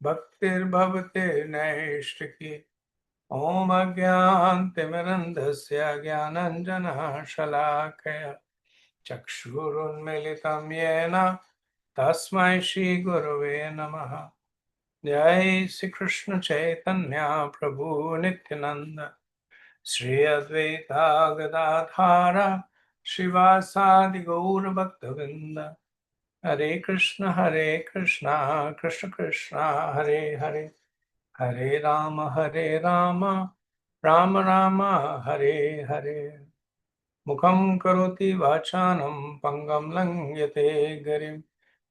Bhaktir bhavate naishtiki. Om Agyantimirandhasya Gyananjana Shalakaya Chakshurunmilitam Yena Tasmai Shri Gurave Namaha. Jai Shri Krishna Chaitanya Prabhu Nityananda Shri Advaita Gadadhara Shivasadi Gaura Bhaktavinda. Hare Krishna Krishna Krishna Hare Hare, Hare Rama Rama Rama Hare Hare. Mukham karoti vachanam pangam langyate garim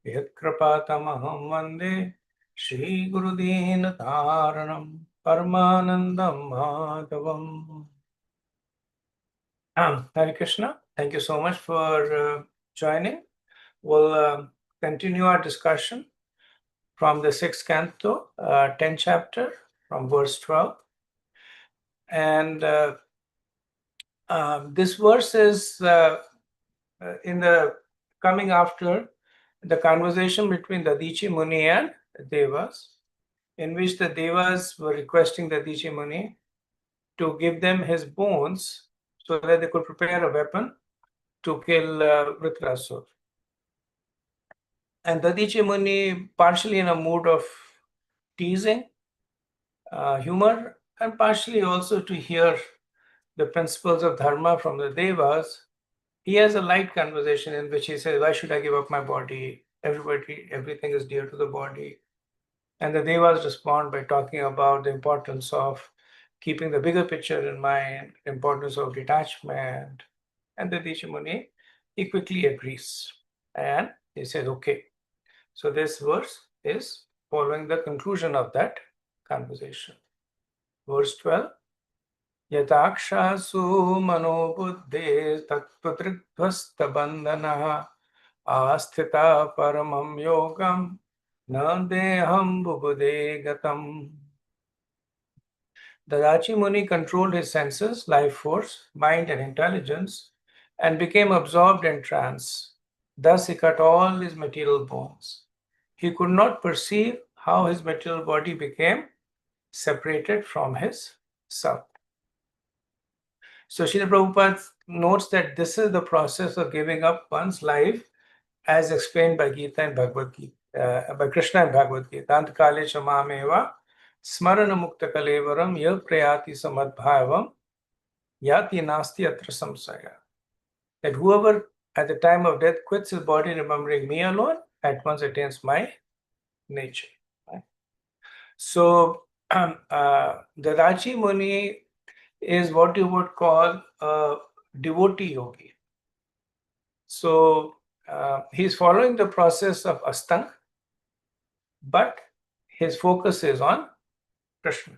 yat kripatamaham vande Shri Gurudeen Taranam Paramanandam Madhavam. Hare Krishna. Thank you so much for joining. We'll continue our discussion from the 6th canto, 10th chapter, from verse 12. And this verse is in the coming after the conversation between the Dadichi Muni and Devas, in which the Devas were requesting the Dadichi Muni to give them his bones so that they could prepare a weapon to kill Vritrasur. And Dadichi Muni, partially in a mood of teasing, humor, and partially also to hear the principles of dharma from the Devas, he has a light conversation in which he says, why should I give up my body? Everything is dear to the body. And the Devas respond by talking about the importance of keeping the bigger picture in mind, the importance of detachment. And the Dadichi Muni, he quickly agrees. And he says, okay. So this verse is following the conclusion of that conversation. Verse 12. Yatakshasu manobuddhe tatpatriktvastabandhana asthita paramam yogam na deham bubude gatam. Dadachi Muni controlled his senses, life force, mind and intelligence and became absorbed in trance. Thus he cut all his material bones. He could not perceive how his material body became separated from his self. So Srila Prabhupada notes that this is the process of giving up one's life as explained by Gita and Bhagavad Gita, by Krishna and Bhagavad Gita. Antkale chamameva smarana mukta kalevaram ya prayati samadbhavam yati nasti atra samsaya. That whoever at the time of death quits his body remembering me alone, at once attains my nature. Right? So Dadachi Muni is what you would call a devotee yogi. So he's following the process of Astang, but his focus is on Krishna.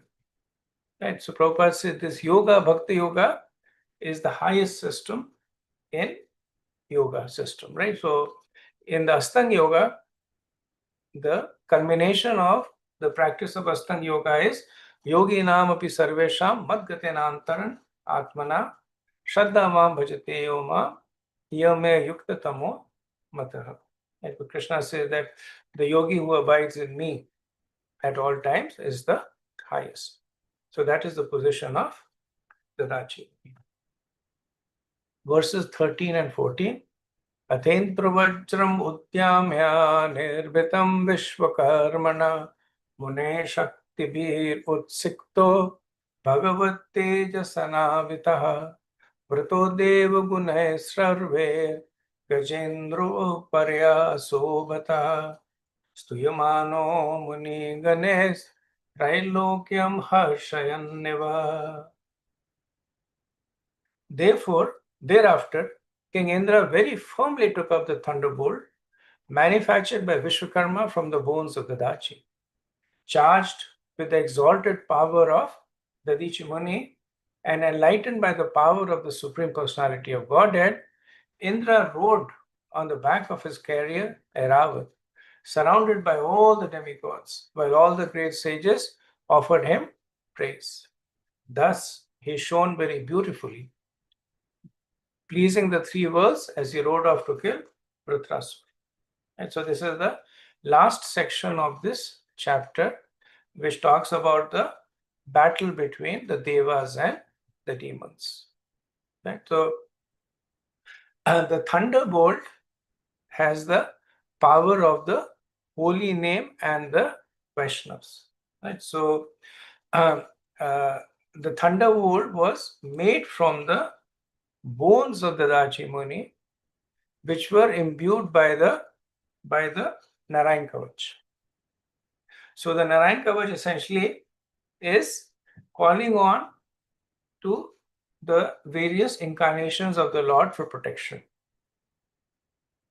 Right? So Prabhupada said this yoga, Bhakti yoga, is the highest system in yoga system, right? So in the Astang yoga, the culmination of the practice of Astang yoga is yogi nam api sarvesham madgatenantaran atmana shraddha mam bhajate yoma yame yukta tamo mataha. And Krishna says that the yogi who abides in me at all times is the highest. So that is the position of Dadachi. Verses 13 and 14. Athendra vajram udyamya nirvitam vishvakarmana mune shaktibhir utsikto bhagavat tejasanavitaha vrato deva gunai sarve gajendro parya sobhata stuyamano muni ganes trailokyam harshayanneva. Therefore, thereafter, King Indra very firmly took up the thunderbolt manufactured by Vishwakarma from the bones of Dadachi. Charged with the exalted power of Dadichi Muni and enlightened by the power of the Supreme Personality of Godhead, Indra rode on the back of his carrier, Airavat, surrounded by all the demigods, while all the great sages offered him praise. Thus, he shone very beautifully, pleasing the three worlds as he rode off to kill Vritrasur. And so this is the last section of this chapter, which talks about the battle between the devas and the demons. Right? So the thunderbolt has the power of the holy name and the Vaishnavas. Right? So uh, uh, the thunderbolt was made from the bones of the Dachi Muni, which were imbued by the Narayan Kavach. So the Narayan Kavach essentially is calling on to the various incarnations of the Lord for protection.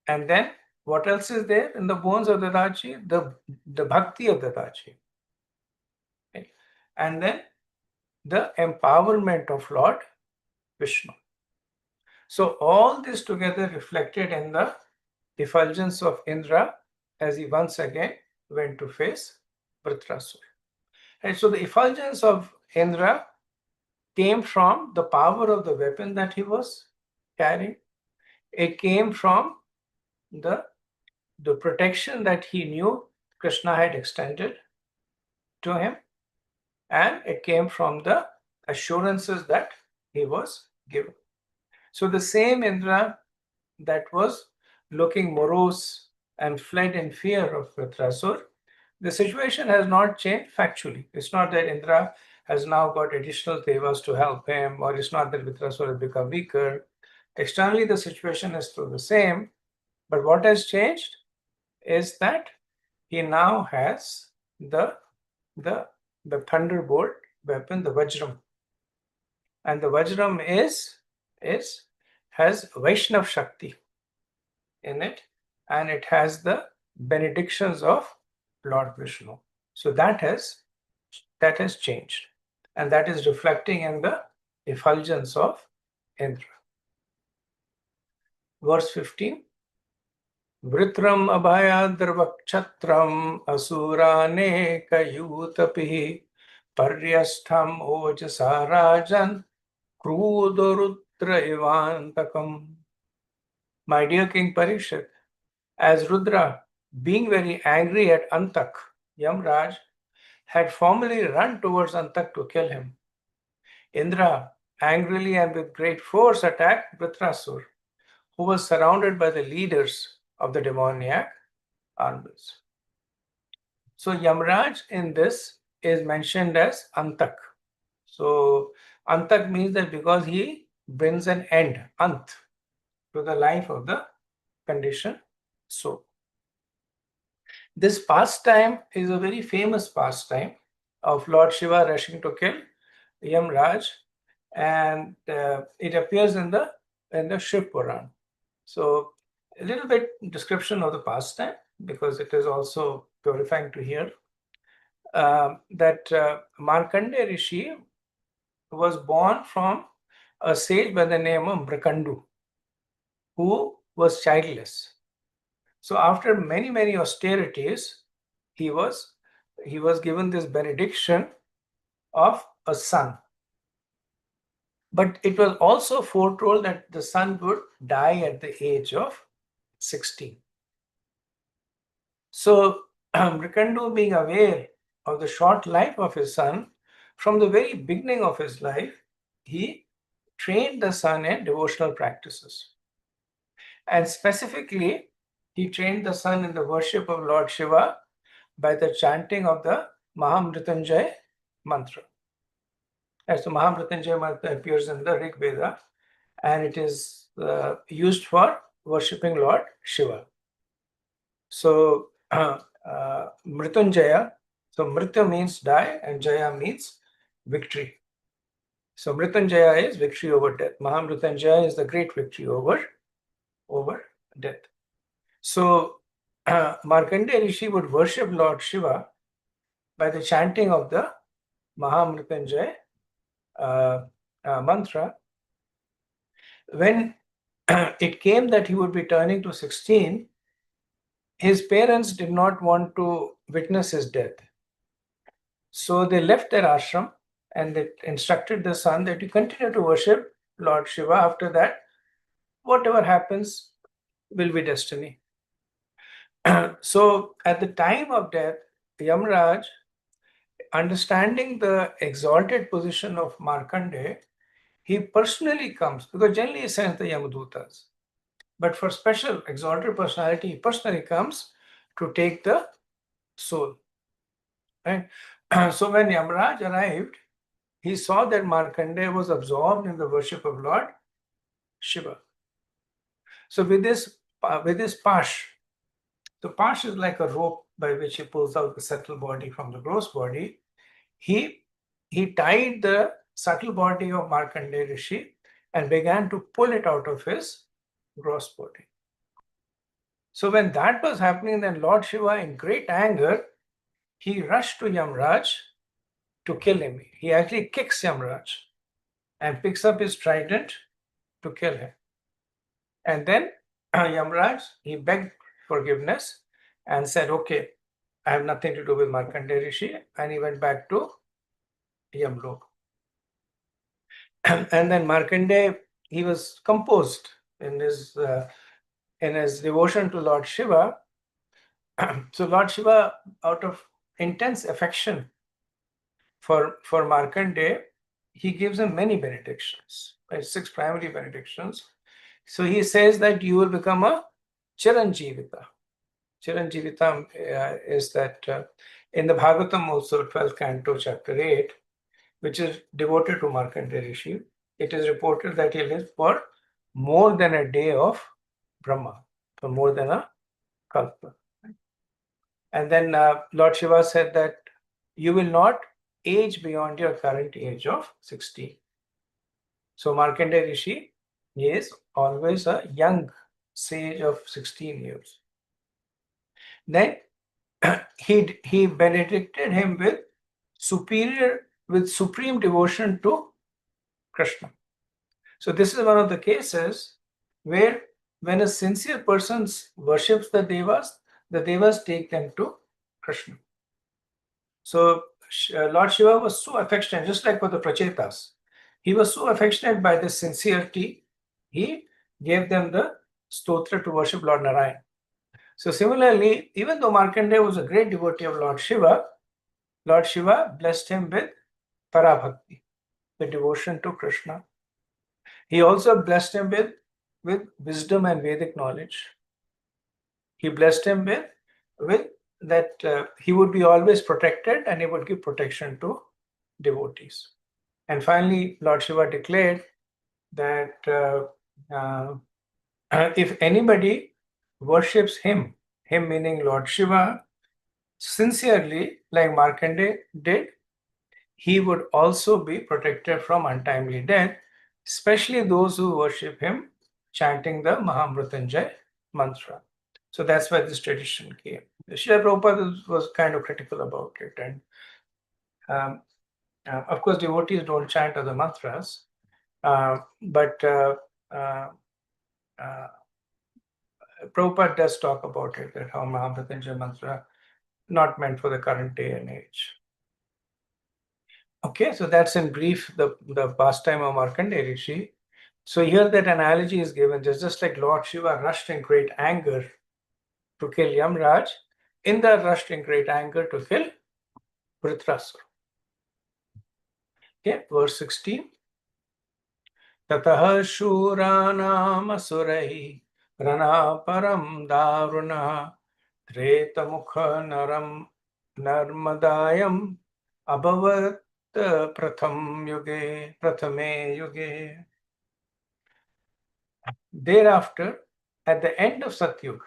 And then what else is there in the bones of the Dachi? The Bhakti of the Dachi. Okay. And then the empowerment of Lord Vishnu. So all this together reflected in the effulgence of Indra as he once again went to face Vritrasura. And so the effulgence of Indra came from the power of the weapon that he was carrying. It came from the protection that he knew Krishna had extended to him, and it came from the assurances that he was given. So the same Indra that was looking morose and fled in fear of Vritrasur, the situation has not changed factually. It's not that Indra has now got additional devas to help him, or it's not that Vritrasur has become weaker. Externally, the situation is still the same, but what has changed is that he now has the thunderbolt weapon, the Vajram, and the Vajram has Vaishnav Shakti in it, and it has the benedictions of Lord Vishnu. So that has changed, and that is reflecting in the effulgence of Indra. Verse 15. Vritram abhayadravakshatram asuranekayutapihi paryastham ojasa rajan krudorudra ivantakam. My dear King Parikshit, as Rudra, being very angry at Antak, Yamraj, had formally run towards Antak to kill him, Indra angrily and with great force attacked Vritrasur, who was surrounded by the leaders of the demoniac armies. So Yamraj in this is mentioned as Antak. So Antak means that because he brings an end, Ant, to the life of the conditioned soul. This pastime is a very famous pastime of Lord Shiva rushing to kill Yamraj, and it appears in the Shiv Puran. So a little bit description of the pastime, because it is also purifying to hear that Markandeya Rishi was born from a sage by the name of Mrikandu, who was childless. So after many austerities, he was given this benediction of a son. But it was also foretold that the son would die at the age of 16. So Mrikandu, being aware of the short life of his son, from the very beginning of his life, he trained the son in devotional practices. And specifically, he trained the son in the worship of Lord Shiva by the chanting of the Mahamrityunjay mantra. As the Mahamrityunjay mantra appears in the Rig Veda, and it is used for worshipping Lord Shiva. So Mrityunjaya, so Mrityu means die and Jaya means victory. So Mrityunjaya is victory over death. Mahamrityunjaya is the great victory over death. So Markandeya Rishi would worship Lord Shiva by the chanting of the Mahamrityunjaya mantra. When it came that he would be turning to 16, his parents did not want to witness his death. So they left their ashram and they instructed the son that you continue to worship Lord Shiva. After that, whatever happens will be destiny. So at the time of death, Yamraj understanding the exalted position of Markandeya, he personally comes, because generally he sends the Yamadutas. But for special exalted personality, he personally comes to take the soul. Right? So when Yamaraj arrived, he saw that Markandeya was absorbed in the worship of Lord Shiva. So with this pash, the pash is like a rope by which he pulls out the subtle body from the gross body. He tied the subtle body of Markandeya Rishi and began to pull it out of his gross body. So when that was happening, then Lord Shiva, in great anger, he rushed to Yamraj to kill him. He actually kicks Yamraj and picks up his trident to kill him. And then Yamraj, he begged forgiveness and said, okay, I have nothing to do with Markandeya Rishi. And he went back to Yamlok. And then Markandeya, he was composed in his devotion to Lord Shiva. So Lord Shiva, out of intense affection for Markandeya, he gives him many benedictions, right? 6 primary benedictions. So he says that you will become a Chiranjivita. Chiranjivita is that in the Bhagavatam also, 12th canto, chapter 8, which is devoted to Markandeya Rishi, it is reported that he lived for more than a day of Brahma, for more than a kalpa. And then Lord Shiva said that you will not age beyond your current age of 60. So Markandeya Rishi is always a young sage of 16 years. Then he benedicted him with supreme devotion to Krishna. So this is one of the cases where when a sincere person worships the devas take them to Krishna. So Lord Shiva was so affectionate, just like for the Prachetas. He was so affectionate by this sincerity, he gave them the stotra to worship Lord Narayan. So similarly, even though Markandeya was a great devotee of Lord Shiva blessed him with Parabhakti, the devotion to Krishna. He also blessed him with wisdom and Vedic knowledge. He blessed him with that he would be always protected and he would give protection to devotees. And finally, Lord Shiva declared that if anybody worships him meaning Lord Shiva, sincerely, like Markandeya did, he would also be protected from untimely death, especially those who worship him chanting the Mahamrutanjay mantra. So that's where this tradition came. Srila Prabhupada was kind of critical about it. And of course, devotees don't chant other mantras, but Prabhupada does talk about it, that how Mahamrutanjay mantra not meant for the current day and age. Okay, so that's in brief the pastime of Markandeya Rishi. So here that analogy is given, just like Lord Shiva rushed in great anger to kill Yamraj, Indra rushed in great anger to kill Vritrasura. Okay, verse 16. Tataha Shuranam Asurai Rana Param Daruna Treta Mukha Naram Narmadayam Abhavat Prathame Yuge. Thereafter, at the end of Satyug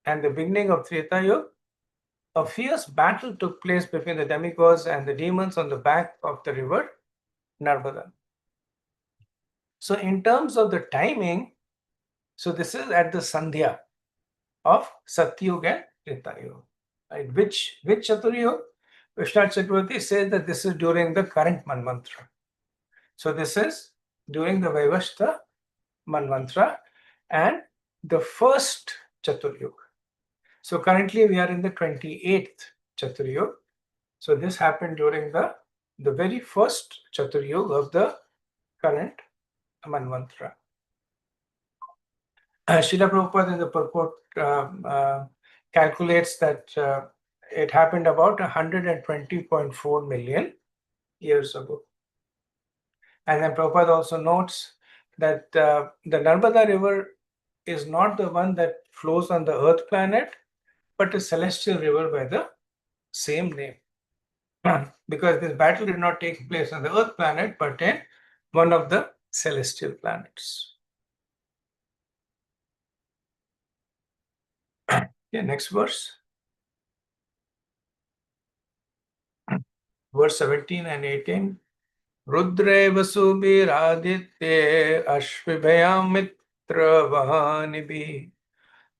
and the beginning of Treta Yuga, a fierce battle took place between the demigods and the demons on the bank of the river Narmada. So in terms of the timing, so this is at the Sandhya of Satyug and Treta Yuga. Right? Which Chaturyuga? Vishnu Chakravarti says that this is during the current Manvantara. So this is during the Vaivashta Manvantara and the first Chaturyuga. So currently we are in the 28th Chaturyuga. So this happened during the very first Chaturyuga of the current Manvantara. Srila Prabhupada in the purport calculates that It happened about 120.4 million years ago. And then Prabhupada also notes that the Narmada River is not the one that flows on the earth planet, but a celestial river by the same name. Because this battle did not take place on the earth planet, but in one of the celestial planets. Okay, next verse. Verse 17 and 18. Rudre Vasubhiraditye Ashvibhayam Mitra Vahanibhi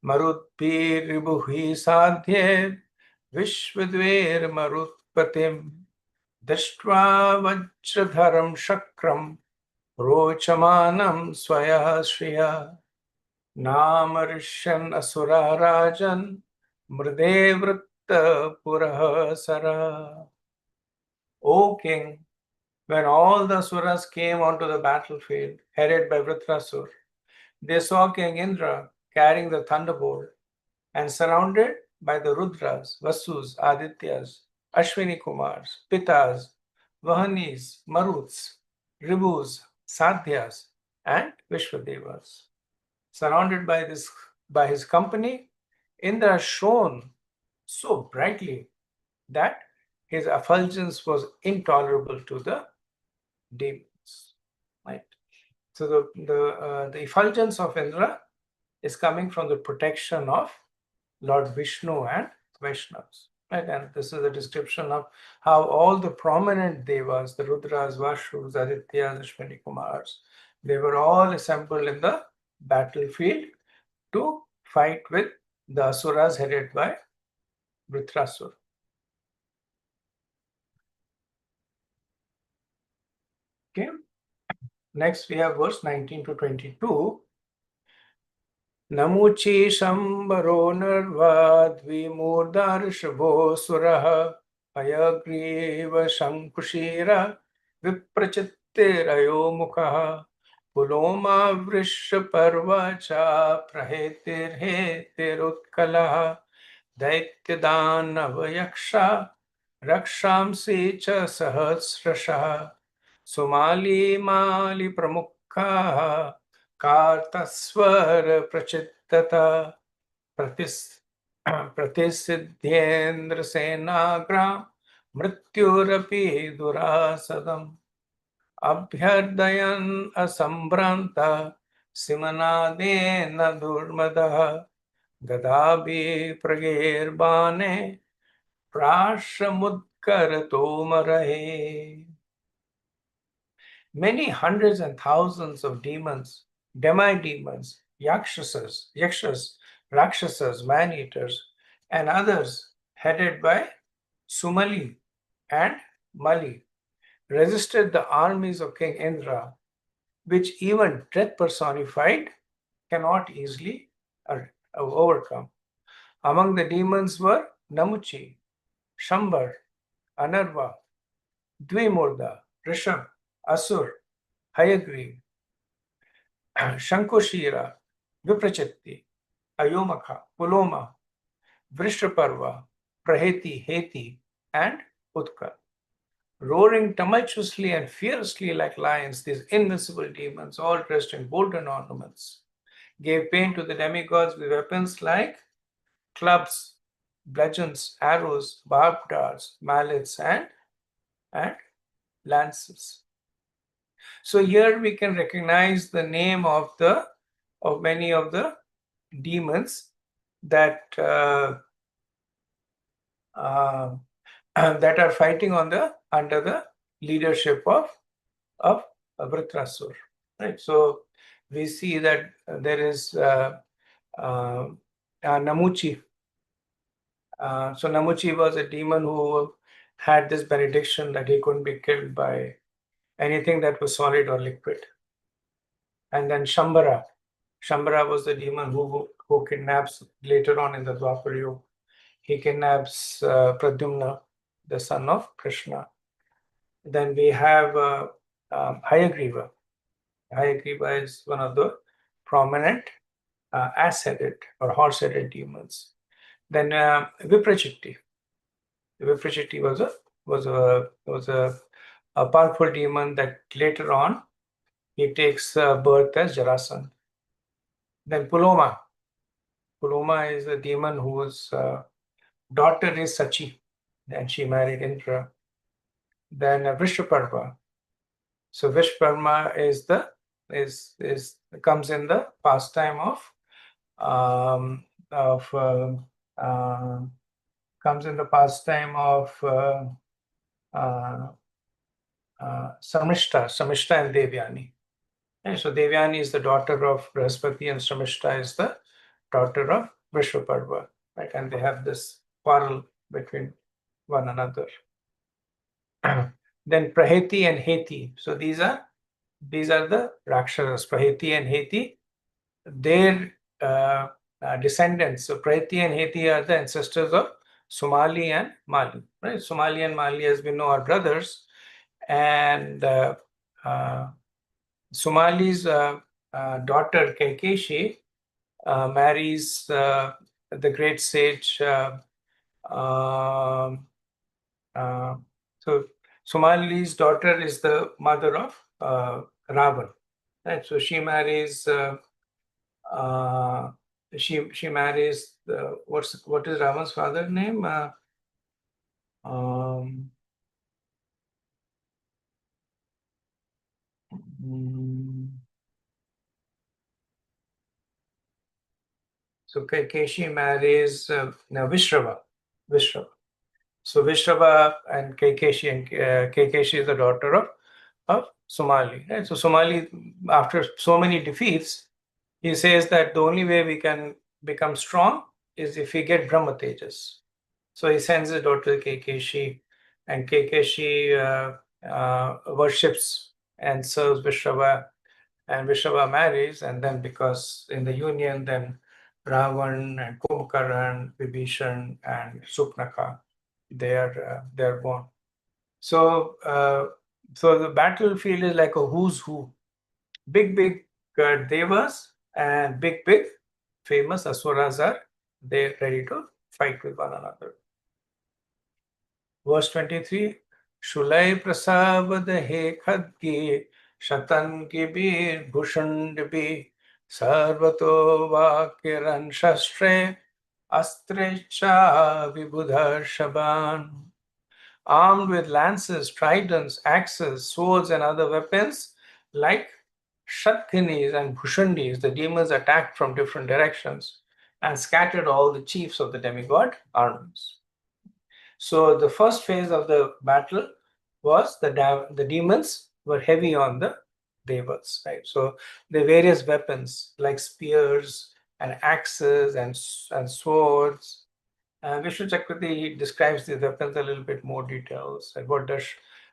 Marutbhiribuhi Sadhye Vishwadver Marutpatim Dashtva Vajradharam Shakram Rochamanam Swaya Shriya Namarishan Asura Rajan Mridevritta Purahasara. O king, when all the Asuras came onto the battlefield, headed by Vritrasur, they saw King Indra carrying the thunderbolt and surrounded by the Rudras, Vasus, Adityas, Ashwini Kumars, Pitas, Vahanis, Maruts, Ribus, Sadhyas, and Vishwadevas. Surrounded by his company, Indra shone so brightly that his effulgence was intolerable to the demons. Right. So the effulgence of Indra is coming from the protection of Lord Vishnu and Vaishnavas. Right? And this is a description of how all the prominent devas, the Rudras, Vashus, Adityas, Ashwini Kumars, they were all assembled in the battlefield to fight with the Asuras headed by Vritrasur. Okay. Next, we have verse 19 to 22. Namuchi Shambaro Narvadvimurdar Shubho Suraha Ayagriva Shankushira Viprachitirayo Mukha Puloma Vrisha Parvacha Prahetirhetirutkalah Daityadanav Rakshamsi Cha Sahasrasha Somali Mali Pramukha Kartaswar Prachittata Pratisidhyendra Senagram Mrityurapi Durasadam Abhyardayan Asambranta Simanadena Durmadaha Gadabi Pragirbane Prashamudkaratomarahe. Many hundreds and thousands of demons, demi-demons, yakshas, rakshasas, man-eaters, and others headed by Sumali and Mali resisted the armies of King Indra, which even death personified cannot easily overcome. Among the demons were Namuchi, Shambar, Anarva, Dvimurda, Rishab, Asur, Hayagriv, Shankoshira, Viprachitti, Ayomaka, Puloma, Vrishtaparva, Praheti, Heti, and Utkal. Roaring tumultuously and fiercely like lions, these invincible demons, all dressed in golden ornaments, gave pain to the demigods with weapons like clubs, bludgeons, arrows, barbed darts, mallets, and lances. So here we can recognize the name of many of the demons that that are fighting under the leadership of Vritrasur. Right. So we see that there is Namuchi. So Namuchi was a demon who had this benediction that he couldn't be killed by anything that was solid or liquid. And then Shambara. Shambara was the demon who kidnaps later on in the Dwapar Yuga. He kidnaps Pradyumna, the son of Krishna. Then we have Hayagriva. Hayagriva is one of the prominent ass-headed or horse-headed demons. Then Viprachitti. Viprachiti was a powerful demon that later on he takes birth as Jarasandha. Then Puloma. Puloma is a demon whose daughter is Sachi, and she married Indra. Then Vishwakarma. So Vishwakarma is comes in the pastime of uh, comes in the pastime of uh, Samishta and Devyani. And so Devyani is the daughter of Brahaspati and Samishta is the daughter of Vishwakarma, right? And they have this quarrel between one another. Then Praheti and Heti. So these are the Rakshasas, Praheti and Heti. Their descendants. So Praheti and Heti are the ancestors of Somali and Mali. Right? Somali and Mali, as we know, are brothers. And Somali's daughter Kaikeshi marries the great sage. Uh, so Somali's daughter is the mother of Ravan. Right? So she marries. She marries what is Ravan's father's name? Um, mm, so Kaikeshi marries no, Vishrava. Vishrava. So Vishrava and Kaikeshi, and Kaikeshi is the daughter of Somali. Right? So Somali, after so many defeats, he says that the only way we can become strong is if we get Brahma Tejas. So he sends his daughter Kaikeshi, and Kaikeshi worships and serves Vishrava, and Vishrava marries, and then because in the union, then Ravan and Kumbhakaran, Vibhishan, and Supnaka, they are born. So so the battlefield is like a who's who, big devas and big famous asuras are there ready to fight with one another. Verse 23, Shulai prasavad he khadgi shatan ki bir bhushund bi sarvato vakiran shastre astrecha vibudha shaban. Armed with lances, tridents, axes, swords, and other weapons, like Shatkinis and Bhushundis, the demons attacked from different directions and scattered all the chiefs of the demigod armies. So the first phase of the battle was the demons were heavy on the devas, right? So the various weapons like spears and axes and swords. Vishnu Chakrati describes the weapons a little bit more details. Like what does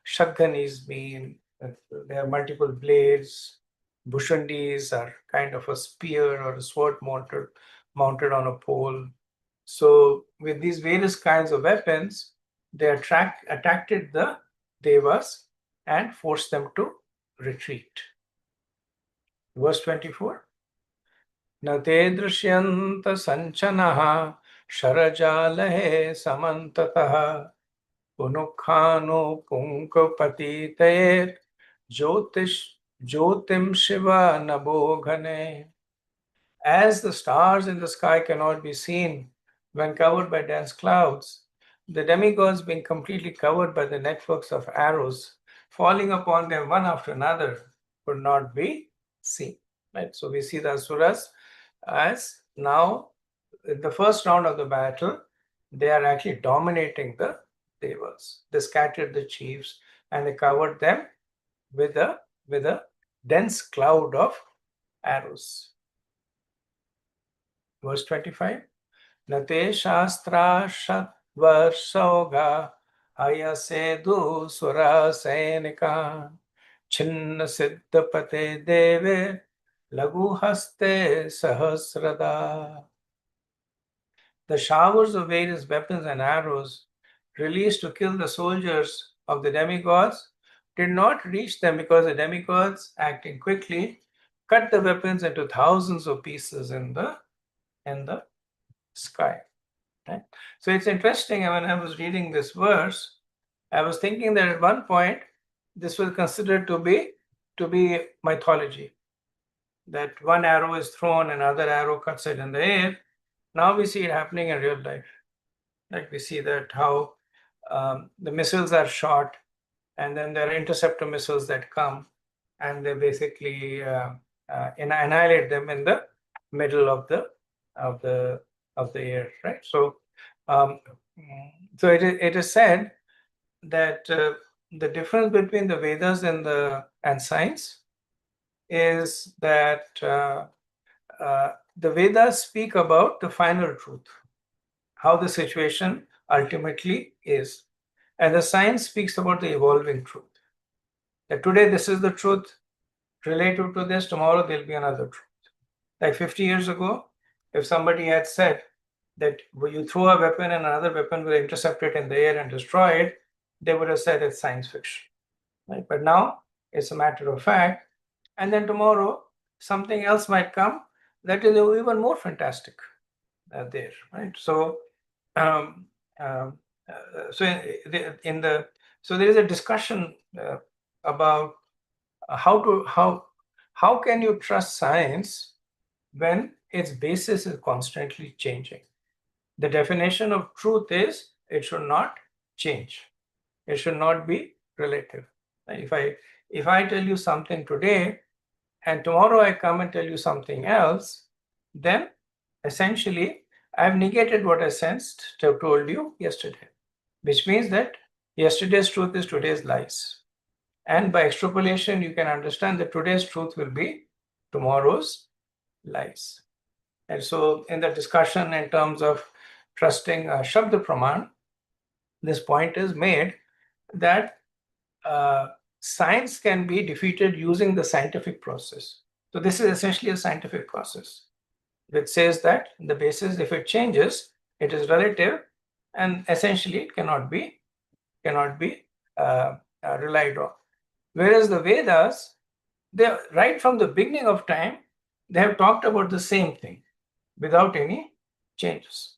shadganis mean? There are multiple blades. Bhushundis are kind of a spear or a sword mounted on a pole. So with these various kinds of weapons, they attacked the devas and forced them to retreat. Verse 24. Nate drishyanta sanchanaha sharajalahe samantataha punukhanu punkapatitayer jyotim shiva naboghane. As the stars in the sky cannot be seen when covered by dense clouds, the demigods, being completely covered by the networks of arrows falling upon them one after another, could not be seen. Right? So we see the asuras as now, in the first round of the battle, they are actually dominating the devas. They scattered the chiefs and they covered them with a dense cloud of arrows. Verse 25. Nate shastra shatvarsauga ayasedu sura senika chinna siddhapate deve lagu haste sahasrada. The showers of various weapons and arrows released to kill the soldiers of the demigods did not reach them because the demigods, acting quickly, cut the weapons into thousands of pieces in the sky. Right? So it's interesting. When I was reading this verse, I was thinking that at one point this was considered to be mythology. That one arrow is thrown, another arrow cuts it in the air. Now we see it happening in real life. Like we see that how the missiles are shot, and then there are interceptor missiles that come, and they basically annihilate them in the middle of the air, right? So, um, it is said that the difference between the Vedas and science is that the Vedas speak about the final truth, how the situation ultimately is, and the science speaks about the evolving truth. That today this is the truth, relative to this, tomorrow there'll be another truth. Like 50 years ago, if somebody had said that when you throw a weapon and another weapon will intercept it in the air and destroy it, they would have said it's science fiction. Right? But now it's a matter of fact. And then tomorrow, something else might come that is even more fantastic there, right? So, um, um, so so there is a discussion about how can you trust science when its basis is constantly changing. The definition of truth is it should not change. It should not be relative. If I tell you something today and tomorrow I come and tell you something else, then essentially I've negated what I told you yesterday, which means that yesterday's truth is today's lies. And by extrapolation, you can understand that today's truth will be tomorrow's lies. And so, in the discussion in terms of trusting Shabda Praman, this point is made that science can be defeated using the scientific process. So, this is essentially a scientific process which says that the basis, if it changes, it is relative, and essentially it cannot be relied on. Whereas the Vedas, they right from the beginning of time, they have talked about the same thing without any changes.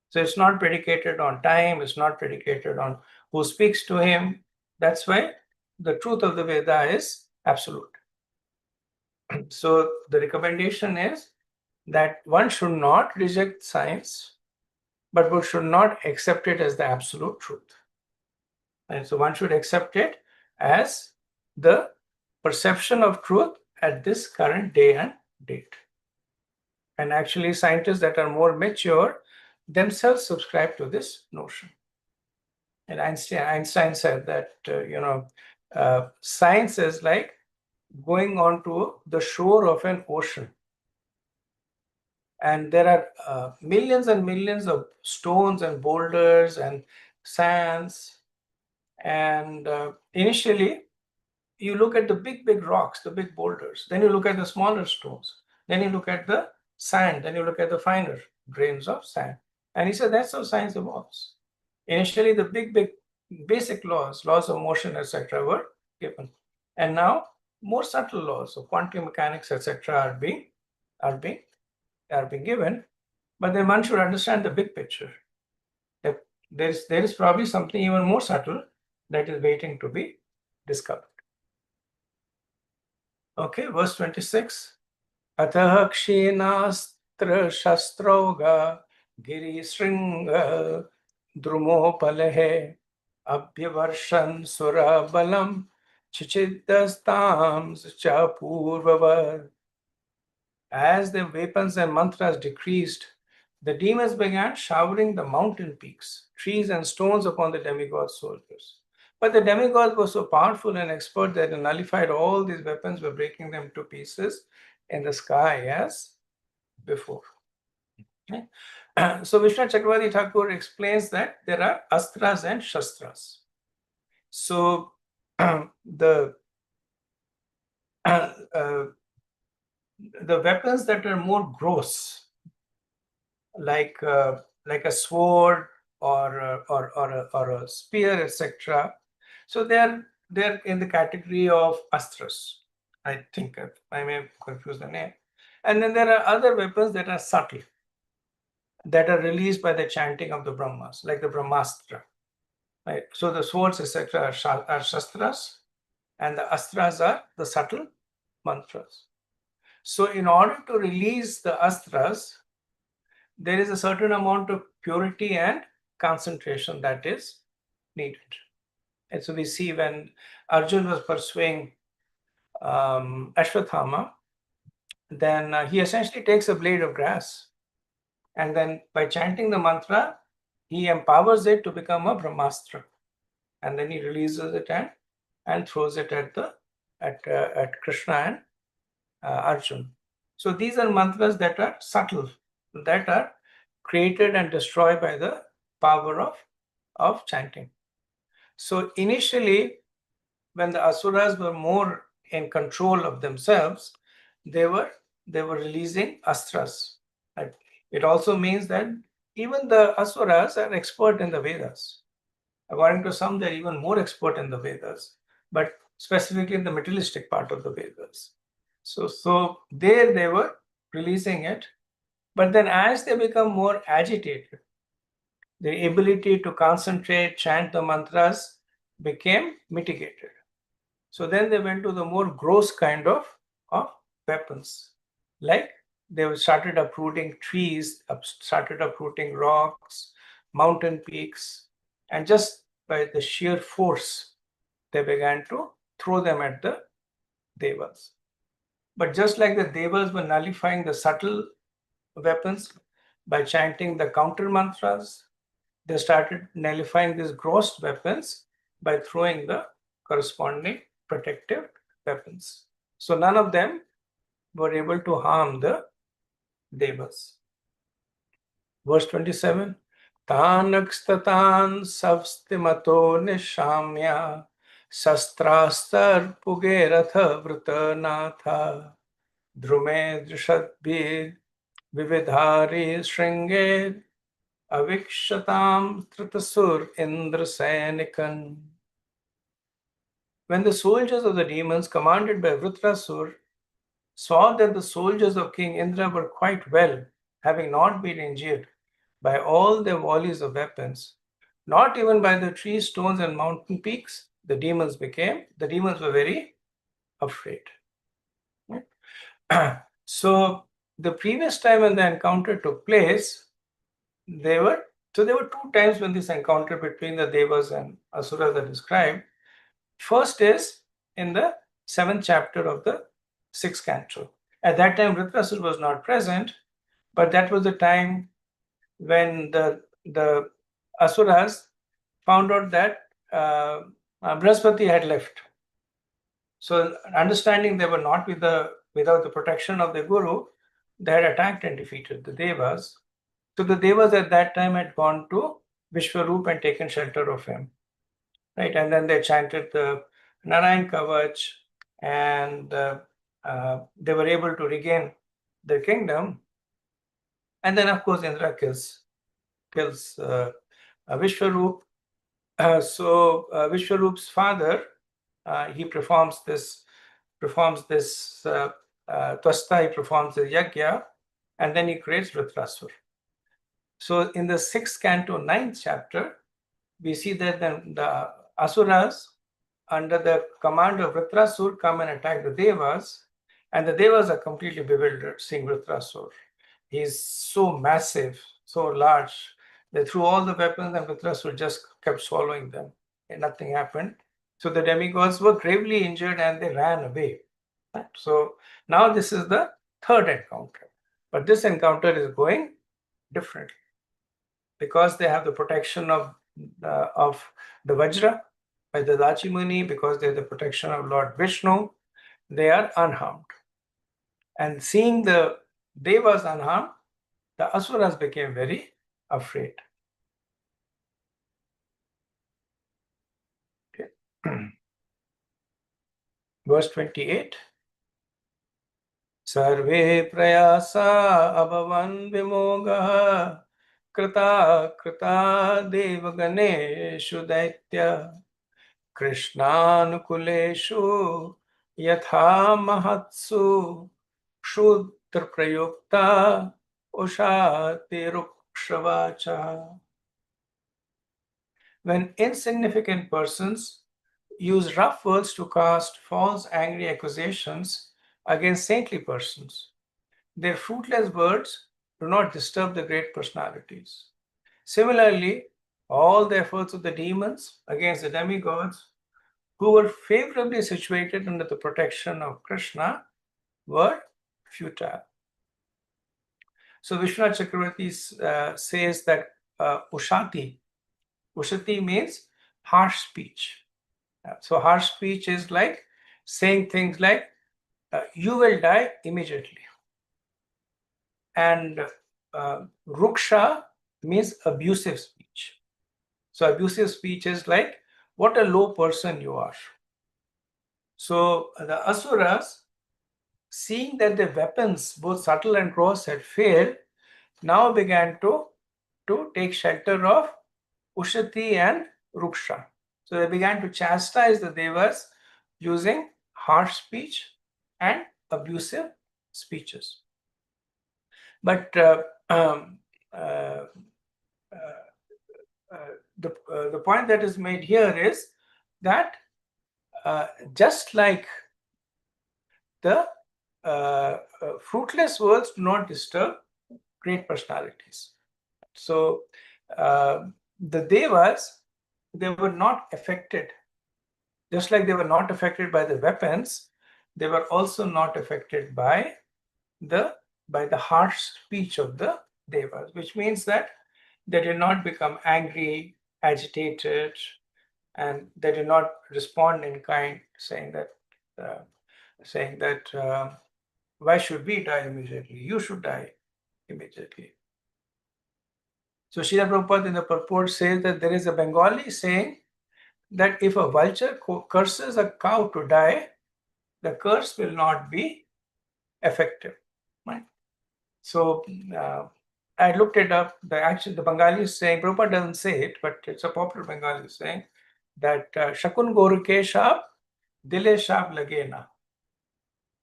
So it's not predicated on time, it's not predicated on who speaks to him. That's why the truth of the Veda is absolute. So the recommendation is that one should not reject science, but one should not accept it as the absolute truth. And so one should accept it as the perception of truth at this current day and date. And actually, scientists that are more mature themselves subscribe to this notion. And Einstein said that science is like going onto the shore of an ocean, and there are millions and millions of stones and boulders and sands. And initially, you look at the big rocks, the big boulders, then you look at the smaller stones, then you look at the sand, then you look at the finer grains of sand. And he said that's how science evolves. Initially, the big basic laws of motion, etc., were given, and now more subtle laws of quantum mechanics, etc., are being given. But then one should understand the big picture. That there is probably something even more subtle that is waiting to be discovered. Okay, verse 26. Atah kshenastra shastrauga girisringa drumopalehe abhyavarshan sura balam chichiddastam cha purvavar. As the weapons and mantras decreased, the demons began showering the mountain peaks, trees, and stones upon the demigod soldiers. But the demigods were so powerful and expert that they nullified all these weapons by breaking them to pieces in the sky as before. Okay? So Vishnu Chakravarti Thakur explains that there are astras and shastras. So the weapons that are more gross, like a sword or a spear, etc. So they're in the category of astras. I think I may confuse the name. And then there are other weapons that are subtle, that are released by the chanting of the Brahmas, like the Brahmastra. Right? So the swords, etc., are shastras, and the astras are the subtle mantras. So in order to release the astras, there is a certain amount of purity and concentration that is needed. And so we see when Arjun was pursuing Ashwathama, then he essentially takes a blade of grass, and then by chanting the mantra, he empowers it to become a Brahmastra, and then he releases it and throws it at Krishna and Arjun. So these are mantras that are subtle, that are created and destroyed by the power of chanting. So initially, when the asuras were more in control of themselves, they were releasing astras. Right? It also means that even the asuras are expert in the Vedas. According to some, they're even more expert in the Vedas, but specifically in the materialistic part of the Vedas. So there they were releasing it, but then as they become more agitated, the ability to concentrate, chant the mantras became mitigated. So then they went to the more gross kind of weapons, like they started uprooting trees, started uprooting rocks, mountain peaks, and just by the sheer force, they began to throw them at the devas. But just like the devas were nullifying the subtle weapons by chanting the counter mantras, they started nullifying these gross weapons by throwing the corresponding protective weapons. So none of them were able to harm the devas. Verse 27, Tanakstatan savstimato nishamya shastrastar pugeratha vrutanatha dhrume drishadbir vividhari shringe avikshatam tritasur indrasenikan. When the soldiers of the demons, commanded by Vritrasur, saw that the soldiers of King Indra were quite well, having not been injured by all their volleys of weapons, not even by the trees, stones, and mountain peaks, the demons were very afraid. So the previous time when the encounter took place, there were two times when this encounter between the Devas and Asuras are described. First is in the 7th chapter of the 6th canto. At that time, Vritrasur was not present, but that was the time when the Asuras found out that Brihaspati had left. So, understanding they were not without the protection of the Guru, they had attacked and defeated the Devas. So, the Devas at that time had gone to Vishwarup and taken shelter of him. Right, and then they chanted the Narayan Kavach, and they were able to regain their kingdom. And then, of course, Indra kills Vishwarup. Vishwarup's father, he performs this Twasta, he performs the yajna, and then he creates Vritrasur. So in the 6th canto, 9th chapter, we see that the Asuras, under the command of Vritrasur, come and attack the Devas, and the Devas are completely bewildered seeing Vritrasur. He is so massive, so large. They threw all the weapons, and Vritrasur just kept swallowing them, and nothing happened. So the demigods were gravely injured, and they ran away. So now this is the 3rd encounter, but this encounter is going differently because they have the protection of the Vajra by the Dachi Muni, because they have the protection of Lord Vishnu, they are unharmed. And seeing the Devas unharmed, the Asuras became very afraid. Okay. Verse 28. Sarve prayasa abhavan vimogaha krita krita devaganeshu daitya Krishnanukuleshu yatha mahatsu Shudra prayukta ushati Rukshavacha. When insignificant persons use rough words to cast false angry accusations against saintly persons, their fruitless words do not disturb the great personalities. Similarly, all the efforts of the demons against the demigods who were favorably situated under the protection of Krishna were futile. So Vishwanath Chakravarti says that Ushati means harsh speech. So harsh speech is like saying things like, you will die immediately. And Ruksha means abusive speech. So abusive speech is like, what a low person you are. So the Asuras, seeing that their weapons, both subtle and gross, had failed, now began to take shelter of Ushati and Ruksha. So they began to chastise the Devas using harsh speech and abusive speeches. But the point that is made here is that just like the fruitless words do not disturb great personalities. So the Devas, they were not affected. Just like they were not affected by the weapons, they were also not affected by the harsh speech of the Devas, which means that they did not become angry, agitated, and they did not respond in kind, saying that why should we die immediately? You should die immediately. So Srila Prabhupada in the purport says that there is a Bengali saying that if a vulture curses a cow to die, the curse will not be effective. Right? So I looked it up. The Bengali is saying, Prabhupada doesn't say it, but it's a popular Bengali saying that Shakun Goruke Shab, Dile Shab Lagena.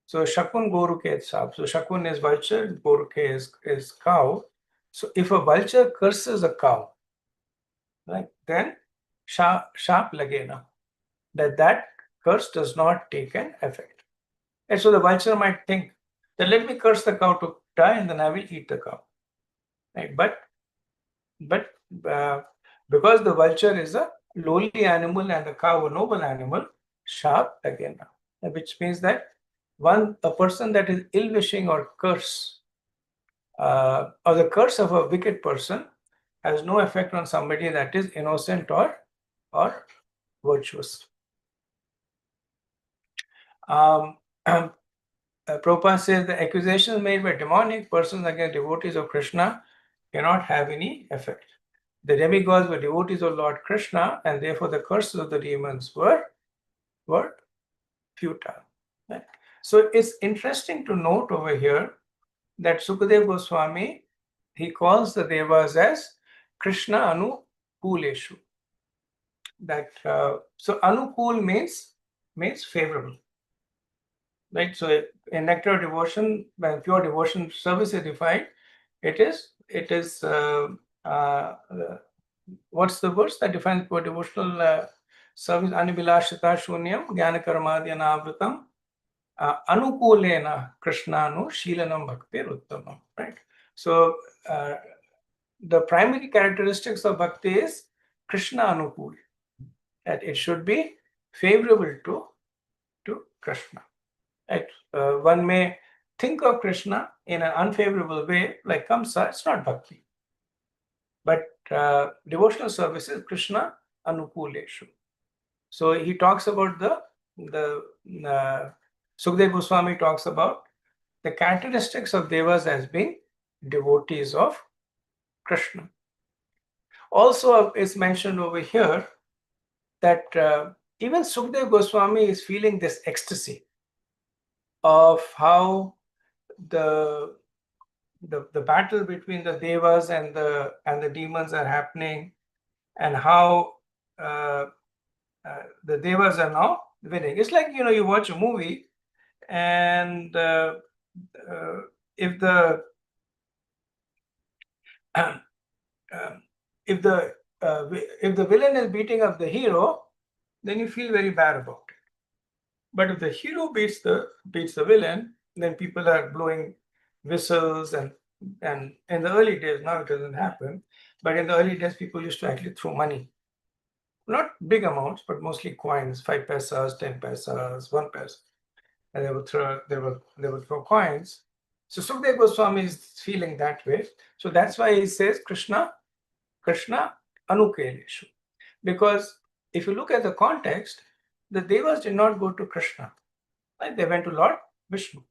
So Shakun Goruke Shab. So Shakun is vulture, Goruke is cow. So if a vulture curses a cow, right, then Shab Lagena, that curse does not take an effect. And so the vulture might think that let me curse the cow to die and then I will eat the cow. Right? But because the vulture is a lowly animal and the cow a noble animal, sharp again, which means that a person that is ill-wishing or curse, or the curse of a wicked person has no effect on somebody that is innocent or virtuous. Prabhupada says the accusations made by demonic persons against devotees of Krishna cannot have any effect. The demigods were devotees of Lord Krishna, and therefore the curses of the demons were futile. Right? So it's interesting to note over here that Sukadeva Goswami, he calls the Devas as Krishna Anukuleshu. So Anukul means favorable. Right? So in nectar devotion, when pure devotion service is defined, it is what's the verse that defines pure devotional service? Anibilashita shunyam jnana karmadhyanavritam anukulena krishnanu shilanam bhaktir uttamam. Right? So the primary characteristics of bhakti is Krishna anukul. That it should be favorable to Krishna. Right? One may think of Krishna in an unfavorable way, like Kamsa, it's not bhakti. But devotional service is Krishna Anukuleshu. So he talks about Sukadeva Goswami talks about the characteristics of Devas as being devotees of Krishna. Also, it's mentioned over here that even Sukadeva Goswami is feeling this ecstasy of how the battle between the Devas and the demons are happening, and how the Devas are now winning. It's like, you watch a movie, and if the if the villain is beating up the hero, then you feel very bad about it. But if the hero beats the villain, then people are blowing whistles and in the early days, now it doesn't happen, but in the early days people used to actually throw money. Not big amounts, but mostly coins, 5 paisas, 10 paisas, 1 paisa. And they would throw coins. So Sukadeva Goswami is feeling that way. So that's why he says Krishna Anukeleshu. Because if you look at the context, the Devas did not go to Krishna. Right? They went to Lord Vishnu.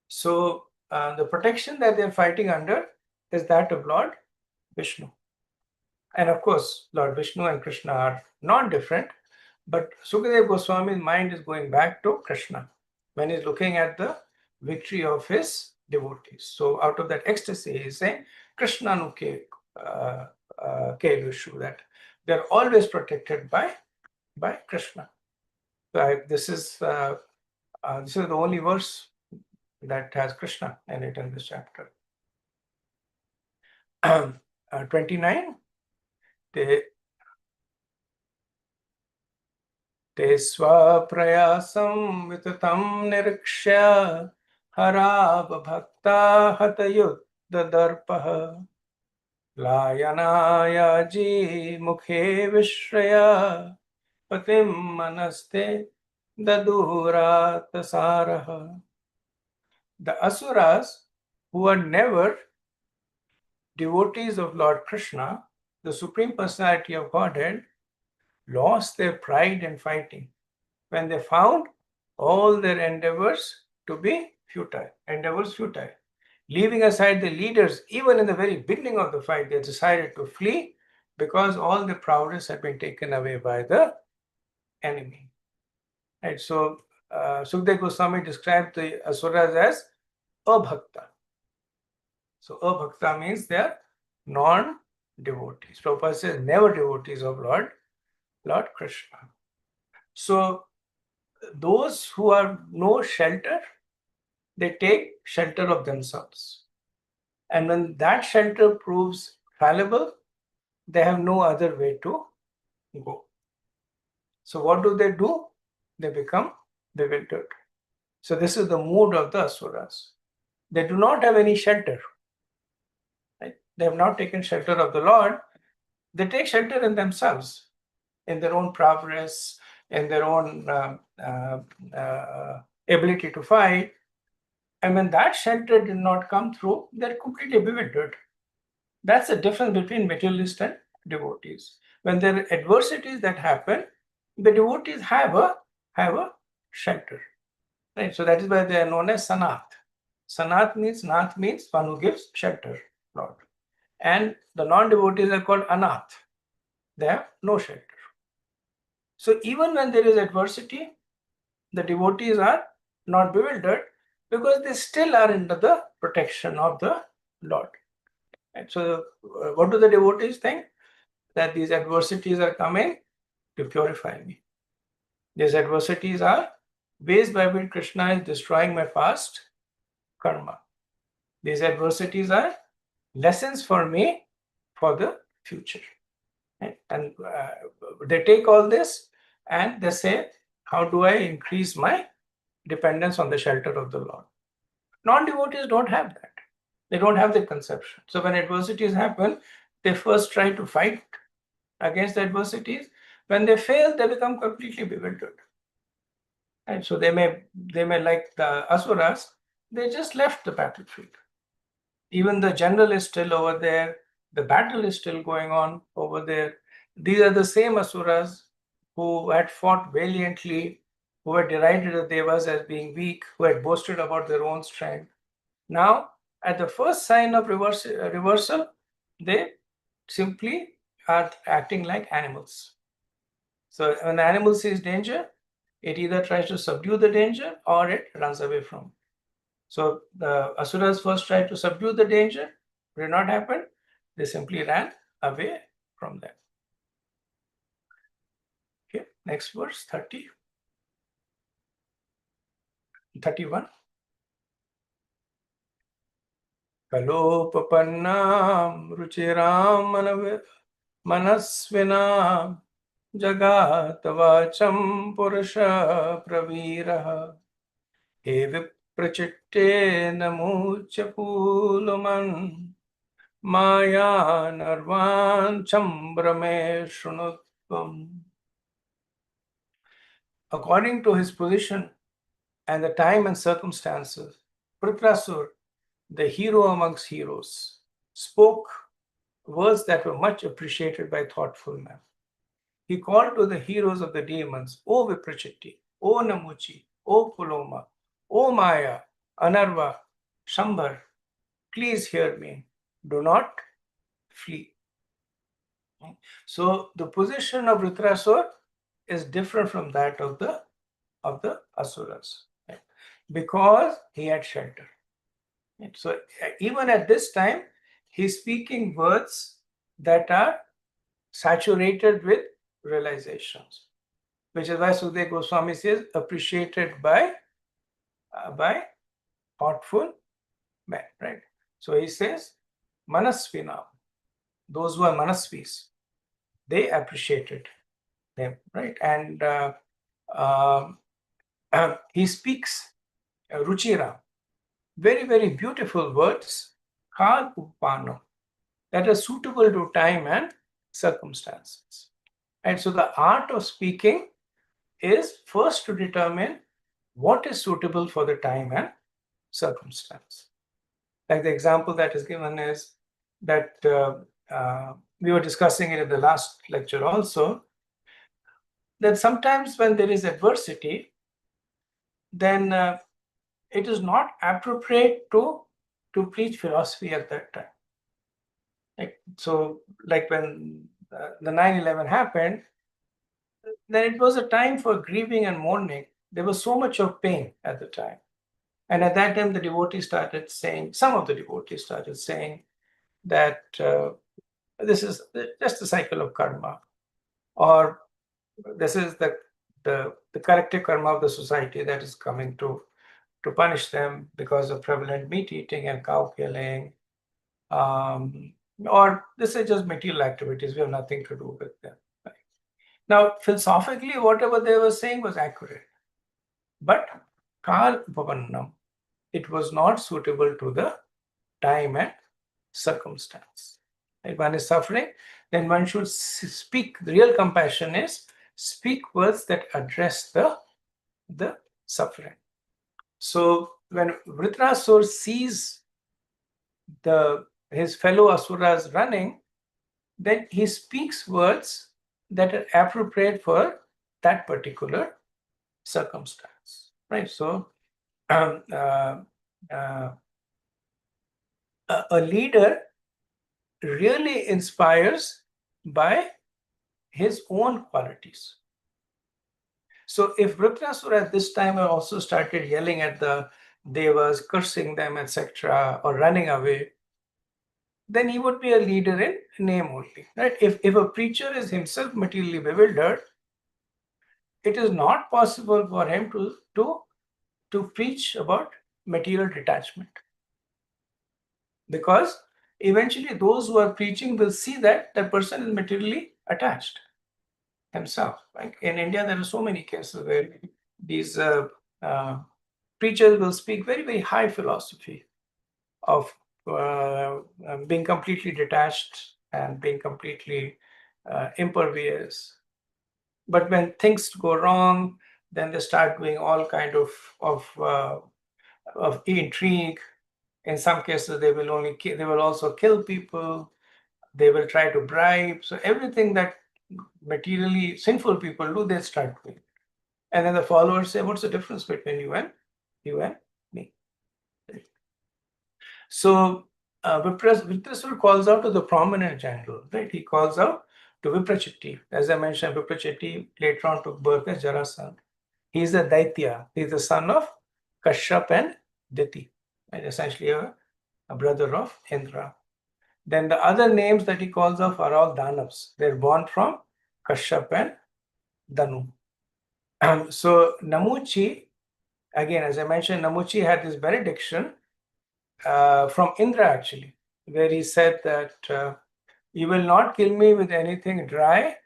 So the protection that they're fighting under is that of Lord Vishnu. And of course, Lord Vishnu and Krishna are not different, but Sukadeva Goswami's mind is going back to Krishna when he's looking at the victory of his devotees. So out of that ecstasy, he's saying, Krishna Nuke Kelushu, that they're always protected by Krishna. So this is the only verse that has Krishna in it in this chapter. 29. Te swaprayasam vitatam nirikshya harava bhakta hatayut dadarpaha layanaya ji mukhe vishraya patim manaste dadurat. The asuras who are never devotees of Lord Krishna, the Supreme Personality of Godhead, lost their pride in fighting when they found all their endeavors to be futile. Leaving aside the leaders, even in the very beginning of the fight, they decided to flee because all the prowess had been taken away by the enemy. Right. So Sukadeva Goswami described the asuras as abhakta. So abhakta means they are non-devotees. Prabhupada says never devotees of Lord Krishna. So those who have no shelter, they take shelter of themselves. And when that shelter proves fallible, they have no other way to go. So what do? They become bewildered. So this is the mood of the asuras. They do not have any shelter. Right? They have not taken shelter of the Lord. They take shelter in themselves, in their own prowess, in their own ability to fight. And when that shelter did not come through, they're completely bewildered. That's the difference between materialist and devotees. When there are adversities that happen, the devotees have a shelter. Right? So that is why they are known as Sanath. Sanath means one who gives shelter, Lord. And the non-devotees are called Anath. They have no shelter. So even when there is adversity, the devotees are not bewildered because they still are under the protection of the Lord. And so what do the devotees think? That these adversities are coming to purify me. These adversities are ways by which Krishna is destroying my past karma. These adversities are lessons for me for the future. And they take all this and they say, how do I increase my dependence on the shelter of the Lord? Non-devotees don't have that. They don't have the conception. So when adversities happen, they first try to fight against the adversities. When they fail, they become completely bewildered. And so they may like the asuras, they just left the battlefield. Even the general is still over there. The battle is still going on over there. These are the same asuras who had fought valiantly, who had derided the devas as being weak, who had boasted about their own strength. Now, at the first sign of reversal, they simply are acting like animals. So when an animal sees danger, it either tries to subdue the danger or it runs away from it. So the asuras first tried to subdue the danger, did not happen. They simply ran away from them. Okay, next verse 31. Kalopapannam ruchiram manasvinam jagatavacham purusha praviraha he viprachitte namucha puluman maya narvan chambrame shrunutvam. According to his position and the time and circumstances, Vritrasur, the hero amongst heroes, spoke words that were much appreciated by thoughtful men. He called to the heroes of the demons, O Viprachitti, O Namuchi, O Puloma, O Maya, Anarva, Shambhar, please hear me. Do not flee. So the position of Vritrasur is different from that of the asuras, right? Because he had shelter. Right? So even at this time, he's speaking words that are saturated with realizations, which is why Sukadeva Goswami says appreciated by thoughtful men, right? So he says manasvina, those who are manasvis, they appreciated them, right? And he speaks ruchira, very, very beautiful words, kal upano, that are suitable to time and circumstances. And so the art of speaking is first to determine what is suitable for the time and circumstance. Like the example that is given is that we were discussing it in the last lecture also, that sometimes when there is adversity, then it is not appropriate to preach philosophy at that time. Like when the 9/11 happened, then it was a time for grieving and mourning. There was so much of pain at the time. And at that time, the devotees started saying, some of the devotees started saying that this is just a cycle of karma, or this is the corrective karma of the society that is coming to punish them because of prevalent meat eating and cow killing. Or this is just material activities. We have nothing to do with them. Right? Now, philosophically, whatever they were saying was accurate. But Kal Upapannam, it was not suitable to the time and circumstance. If one is suffering, then one should speak. The real compassion is speak words that address the suffering. So when Vritrasur sees his fellow asuras running, then he speaks words that are appropriate for that particular circumstance, right? So a leader really inspires by his own qualities. So if Vritrasura at this time also started yelling at the devas, cursing them, etc., or running away, then he would be a leader in name only, right? If a preacher is himself materially bewildered, it is not possible for him to preach about material detachment, because eventually those who are preaching will see that the person is materially attached himself. Right? In India, there are so many cases where these preachers will speak very, very high philosophy of being completely detached and being completely impervious. But when things go wrong, then they start doing all kind of intrigue. In some cases, they will also kill people. They will try to bribe. So everything that materially sinful people do, they start doing. And then the followers say, "What's the difference between you and me?" So Viprasur calls out to the prominent general, right? He calls out to Viprachitti. As I mentioned, Viprachitti later on took birth as Jarasandha. He's a Daitya. He's the son of Kashyap and Diti, and essentially a brother of Indra. Then the other names that he calls off are all Danavs. They're born from Kashyap and Danu. So Namuchi, again, as I mentioned, Namuchi had this benediction from Indra actually, where he said that you will not kill me with anything dry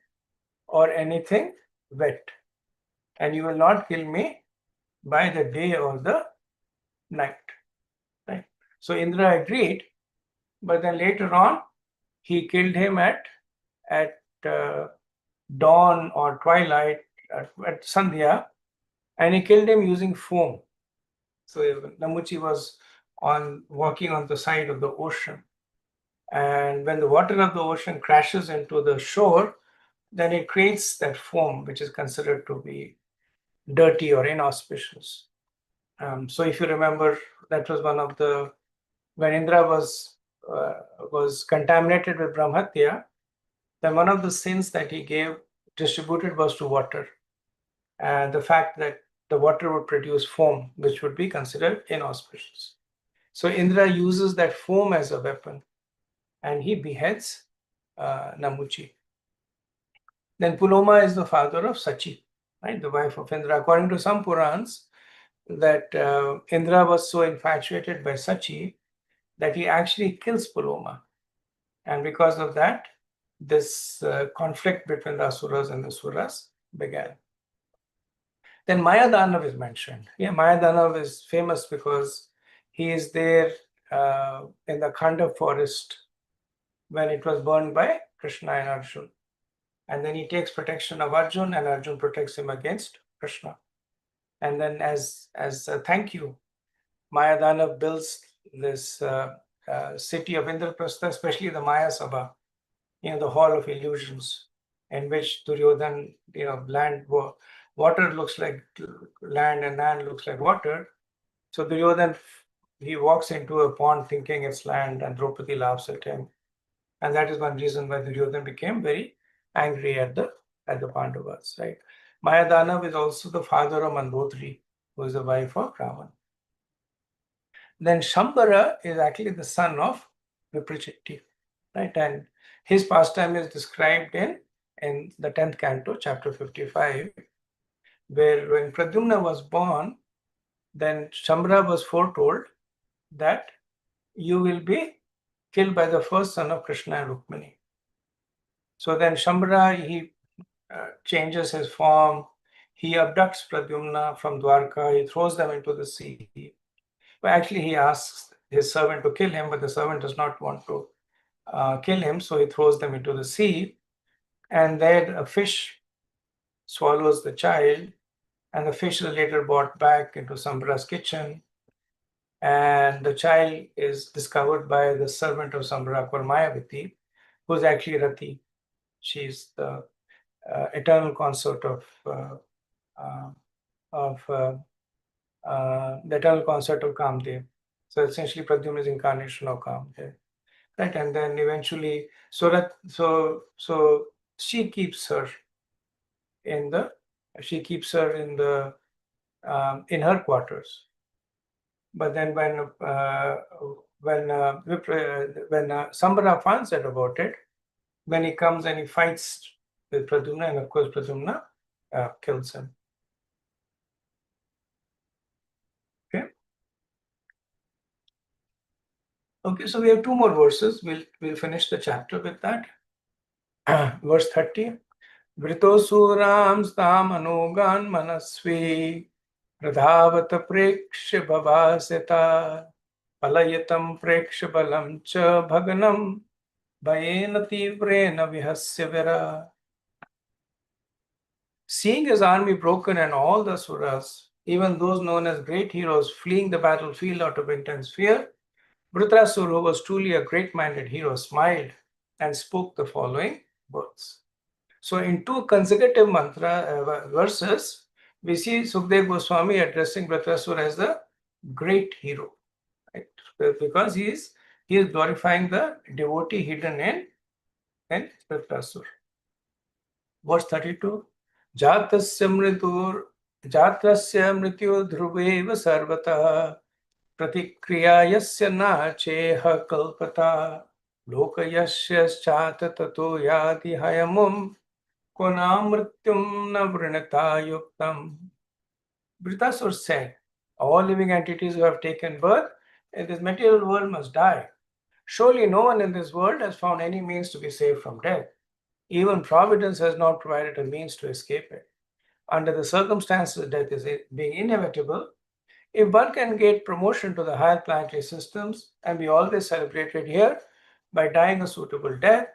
or anything wet, and you will not kill me by the day or the night. Right? So Indra agreed, but then later on he killed him at dawn or twilight at Sandhya, and he killed him using foam. So Namuchi was walking on the side of the ocean, and when the water of the ocean crashes into the shore, then it creates that foam, which is considered to be dirty or inauspicious. So if you remember, that was one of the when Indra was contaminated with Brahmatya, then one of the sins that he distributed was to water, and the fact that the water would produce foam, which would be considered inauspicious. So Indra uses that foam as a weapon, and he beheads Namuchi. Then Puloma is the father of Sachi, right, the wife of Indra. According to some Purans, that Indra was so infatuated by Sachi that he actually kills Puloma. And because of that, this conflict between the Asuras and the Suras began. Then Mayadanav is mentioned. Yeah, Mayadanav is famous because he is there in the Khanda forest when it was burned by Krishna and Arjun. And then he takes protection of Arjun, and Arjun protects him against Krishna. And then as a thank you, Mayadanav builds this city of Indraprastha, especially the Maya Sabha, the hall of illusions, in which Duryodhan, water looks like land and land looks like water. So Duryodhan, he walks into a pond thinking it's land, and Draupadi laughs at him. And that is one reason why Duryodhan became very angry at the Pandavas, right? Mayadanav is also the father of Mandodari, who is the wife of Ravan. Then Shambhara is actually the son of Viprachitti, right? And his pastime is described in the 10th canto, chapter 55, where when Pradyumna was born, then Shambhara was foretold that you will be killed by the first son of Krishna and Rukmini. So then Shambhara, he changes his form. He abducts Pradyumna from Dwarka. He throws them into the sea. But actually, he asks his servant to kill him, but the servant does not want to kill him, so he throws them into the sea. And there a fish swallows the child, and the fish is later brought back into Sambhara's kitchen. And the child is discovered by the servant of Sambhara called Mayavati, who is actually Rati. She's the eternal consort of the eternal consort of Kamdev. So essentially, Pradyumna is incarnation of Kamdev, right? And then eventually, so she keeps her in the in her quarters. But then when Sambhara finds out about it, when he comes and he fights with Pradyumna, and of course Pradyumna kills him. Okay, so we have two more verses. We'll finish the chapter with that. Verse 30. Vritosuram stam anugan manasvi pradhavata prekshya bhavaseta palayatam prekshya balam cha bhaganam bhayena tivrena vihasya vira. Seeing his army broken and all the suras, even those known as great heroes, fleeing the battlefield out of intense fear, Vritrasura, who was truly a great-minded hero, smiled and spoke the following words. So in two consecutive verses, we see Sukdev Goswami addressing Vritrasura as the great hero, right? Because he is glorifying the devotee hidden in Vritrasura. Verse 32. Jatasya mrityu dhruveva sarvata Pratikriya yasya na cheha kalpata lokayasya chata tato yadi hayamum konamrityum na vrinata yuktam. Vritasur said, all living entities who have taken birth in this material world must die. Surely no one in this world has found any means to be saved from death. Even Providence has not provided a means to escape it. Under the circumstances, death is being inevitable. If one can get promotion to the higher planetary systems and be always celebrated here by dying a suitable death,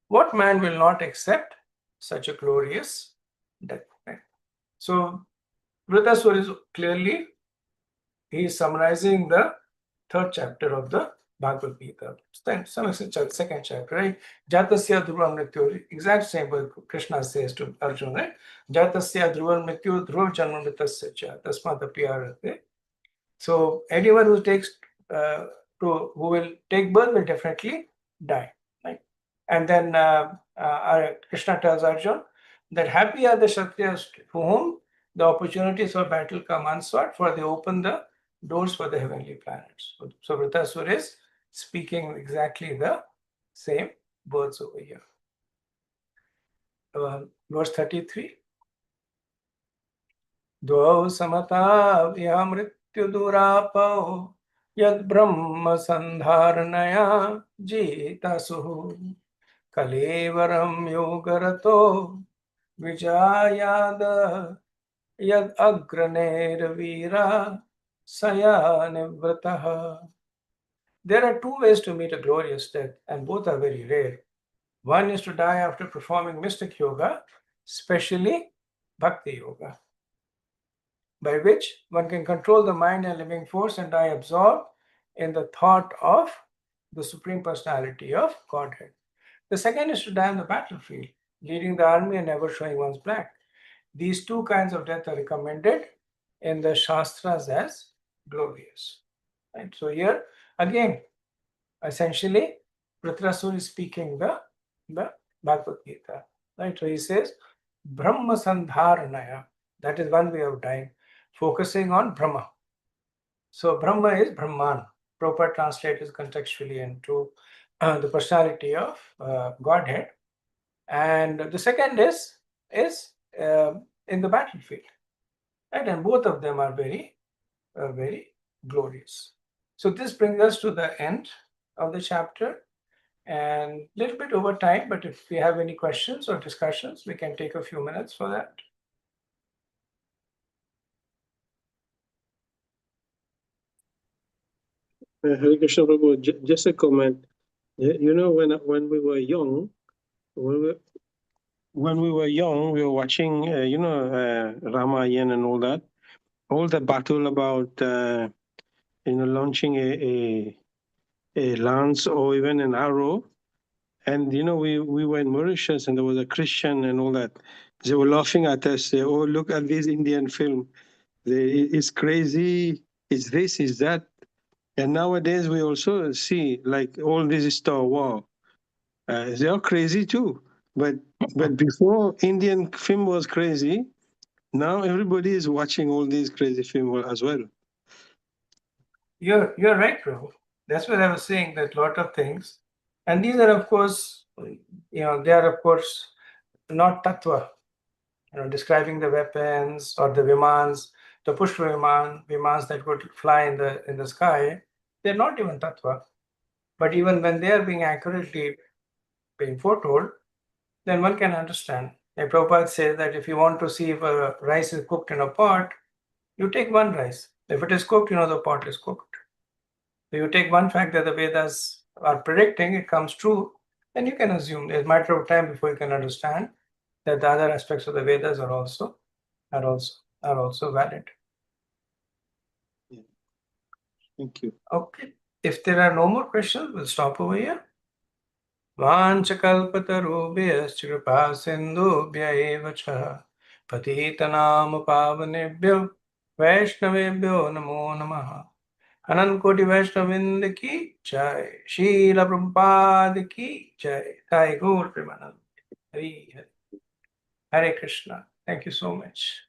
what man will not accept such a glorious death? So, Vritasur is clearly, he is summarizing the third chapter of the Bhagavad Gita. Second chapter, right? Jatasya dhruvam mrityu, exact same word Krishna says to Arjuna, right? Jatasya dhruvam mrityu dhruv janma mritasya cha tasmat apiyarate. So anyone who takes who will take birth will definitely die, right? And then Krishna tells Arjuna that happy are the Kshatriyas for whom the opportunities for battle come unsought, for they open the doors for the heavenly planets. So Vritasura is speaking exactly the same words over here. Verse 33. Dvau samata vyamrityudurapau yad brahma sandharanaya jitasuhu kalevaram yogarato vijayada yad agraner vira saya nivrataha. There are two ways to meet a glorious death, and both are very rare. One is to die after performing mystic yoga, especially Bhakti yoga, by which one can control the mind and living force and die absorbed in the thought of the Supreme Personality of Godhead. The second is to die on the battlefield, leading the army and never showing one's back. These two kinds of death are recommended in the Shastras as glorious. Right? So here, again, essentially, Vritrasur is speaking the Bhagavad Gita. Right? So he says, Brahma Sandharanaya. That is one way of dying, focusing on Brahma. So Brahma is Brahman. Proper translate is contextually into the personality of Godhead. And the second is in the battlefield. Right? And both of them are very, very glorious. So this brings us to the end of the chapter, and a little bit over time, but if we have any questions or discussions, we can take a few minutes for that. Hare Krishna Prabhu, just a comment. You know, when we were young, when we were young, we were watching, Ramayana and all that. All the battle about, launching a lance or even an arrow. And, we were in Mauritius and there was a Christian and all that. They were laughing at us. Say, oh, look at this Indian film. It's crazy. It's this, it's that. And nowadays we also see like all this Star War. They are crazy too. But before Indian film was crazy, now everybody is watching all these crazy films as well. You're right, Prabhu. That's what I was saying, that a lot of things. And these are, of course, they are, of course, not tattva, describing the weapons or the vimans, the pushpa vimans that could fly in the sky. They're not even tattva. But even when they are being accurately being foretold, then one can understand. Like Prabhupada says that if you want to see if a rice is cooked in a pot, you take one rice. If it is cooked, the pot is cooked. So you take one fact that the Vedas are predicting, it comes true, then you can assume it's a matter of time before you can understand that the other aspects of the Vedas are also valid. Yeah. Thank you. Okay. If there are no more questions, we'll stop over here. वाञ्छकल्पतरुभ्यश्च कृपा सिन्धुभ्य एव च पतितनाम पावनेभ्यो वैष्णवेभ्यो नमो नमः। अनंत कोटि वैष्णववृंद की जय, शील प्रभुपाद की जय, जय गौर प्रेमानंद। हरे हरे, हरे Krishna. Thank you so much.